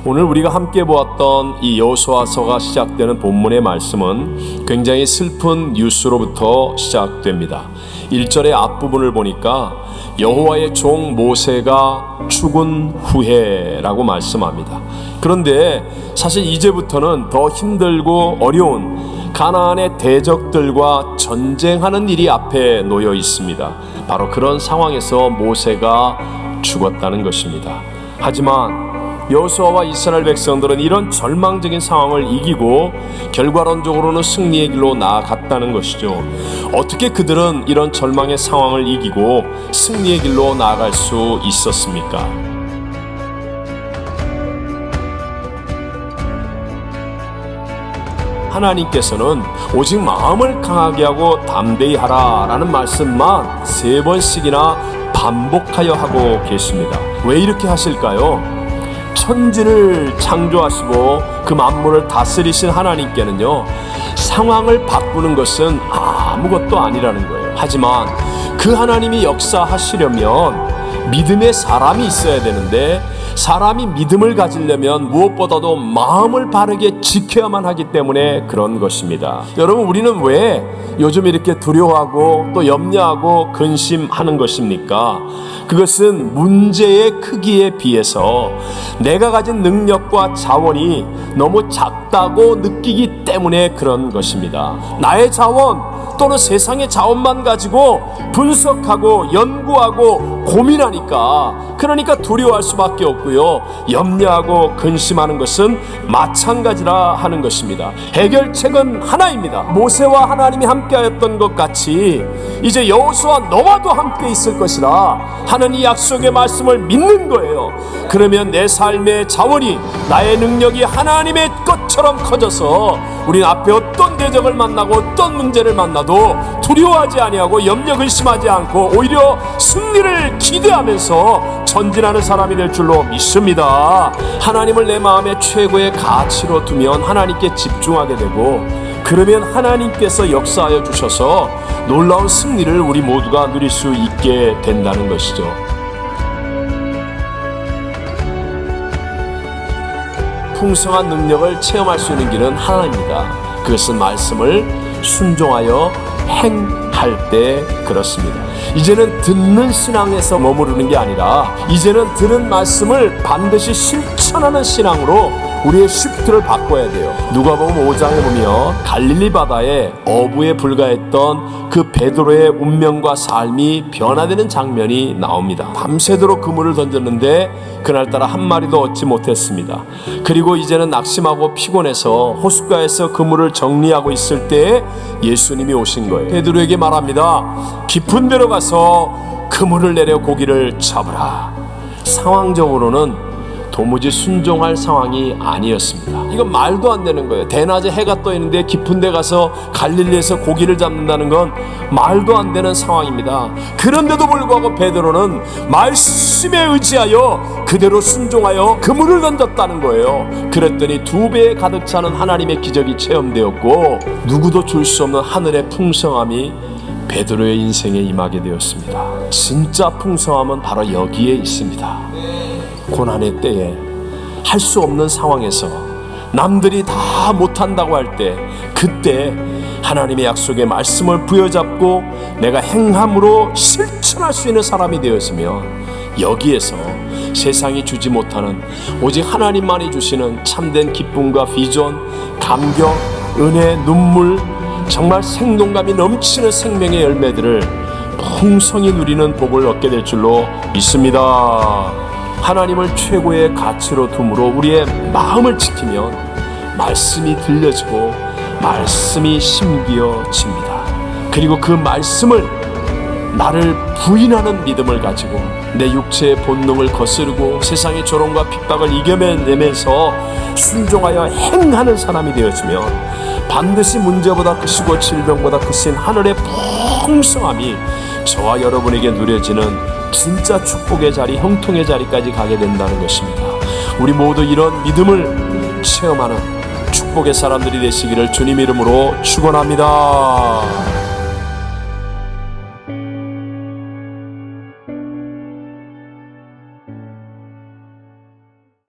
오늘 우리가 함께 보았던 이 여호수아서가 시작되는 본문의 말씀은 굉장히 슬픈 뉴스로부터 시작됩니다. 1절의 앞부분을 보니까 여호와의 종 모세가 죽은 후에라고 말씀합니다. 그런데 사실 이제부터는 더 힘들고 어려운 가나안의 대적들과 전쟁하는 일이 앞에 놓여 있습니다. 바로 그런 상황에서 모세가 죽었다는 것입니다. 하지만 여호수아와 이스라엘 백성들은 이런 절망적인 상황을 이기고 결과론적으로는 승리의 길로 나아갔다는 것이죠. 어떻게 그들은 이런 절망의 상황을 이기고 승리의 길로 나아갈 수 있었습니까? 하나님께서는 오직 마음을 강하게 하고 담대히 하라라는 말씀만 3번씩이나 반복하여 하고 계십니다. 왜 이렇게 하실까요? 천지를 창조하시고 그 만물을 다스리신 하나님께는요, 상황을 바꾸는 것은 아무것도 아니라는 거예요. 하지만 그 하나님이 역사하시려면 믿음의 사람이 있어야 되는데, 사람이 믿음을 가지려면 무엇보다도 마음을 바르게 지켜야만 하기 때문에 그런 것입니다. 여러분, 우리는 왜 요즘 이렇게 두려워하고 또 염려하고 근심하는 것입니까? 그것은 문제의 크기에 비해서 내가 가진 능력과 자원이 너무 작다고 느끼기 때문에 그런 것입니다. 나의 자원 또는 세상의 자원만 가지고 분석하고 연구하고 고민하니까, 그러니까 두려워할 수밖에 없고요, 염려하고 근심하는 것은 마찬가지라 하는 것입니다. 해결책은 하나입니다. 모세와 하나님이 함께하였던 것 같이 이제 여호수아 너와도 함께 있을 것이라 하는 이 약속의 말씀을 믿는 거예요. 그러면 내 삶의 자원이, 나의 능력이 하나님의 것처럼 커져서 우리는 앞에 어떤 대적을 만나고 어떤 문제를 만나도 두려워하지 아니하고 염려 근심하지 않고 오히려 승리를 기대하면서 전진하는 사람이 될 줄로 믿습니다. 하나님을 내 마음의 최고의 가치로 두면 하나님께 집중하게 되고, 그러면 하나님께서 역사하여 주셔서 놀라운 승리를 우리 모두가 누릴 수 있게 된다는 것이죠. 풍성한 능력을 체험할 수 있는 길은 하나입니다. 그것은 말씀을 순종하여 행할 때 그렇습니다. 이제는 듣는 신앙에서 머무르는 게 아니라 이제는 들은 말씀을 반드시 실천하는 신앙으로 우리의 시프트를 바꿔야 돼요. 누가복음 5장에 보면 갈릴리 바다에 어부에 불과했던 그 베드로의 운명과 삶이 변화되는 장면이 나옵니다. 밤새도록 그물을 던졌는데 그날따라 한 마리도 얻지 못했습니다. 그리고 이제는 낙심하고 피곤해서 호숫가에서 그물을 정리하고 있을 때 예수님이 오신 거예요. 베드로에게 말합니다. 깊은 데로 가서 그물을 내려 고기를 잡으라. 상황적으로는 도무지 순종할 상황이 아니었습니다. 이건 말도 안 되는 거예요. 대낮에 해가 떠 있는데 깊은 데 가서 갈릴리에서 고기를 잡는다는 건 말도 안 되는 상황입니다. 그런데도 불구하고 베드로는 말씀에 의지하여 그대로 순종하여 그물을 던졌다는 거예요. 그랬더니 2배에 가득 차는 하나님의 기적이 체험되었고, 누구도 줄 수 없는 하늘의 풍성함이 베드로의 인생에 임하게 되었습니다. 진짜 풍성함은 바로 여기에 있습니다. 고난의 때에, 할 수 없는 상황에서, 남들이 다 못한다고 할 때, 그때 하나님의 약속의 말씀을 부여잡고 내가 행함으로 실천할 수 있는 사람이 되었으면, 여기에서 세상이 주지 못하는 오직 하나님만이 주시는 참된 기쁨과 비전, 감격, 은혜, 눈물, 정말 생동감이 넘치는 생명의 열매들을 풍성히 누리는 복을 얻게 될 줄로 믿습니다. 하나님을 최고의 가치로 둠으로 우리의 마음을 지키면 말씀이 들려지고 말씀이 심기어집니다. 그리고 그 말씀을 나를 부인하는 믿음을 가지고 내 육체의 본능을 거스르고 세상의 조롱과 핍박을 이겨내면서 순종하여 행하는 사람이 되어지면 반드시 문제보다 크시고 질병보다 크신 하늘의 풍성함이 저와 여러분에게 누려지는 진짜 축복의 자리, 형통의 자리까지 가게 된다는 것입니다. 우리 모두 이런 믿음을 체험하는 축복의 사람들이 되시기를 주님 이름으로 축원합니다.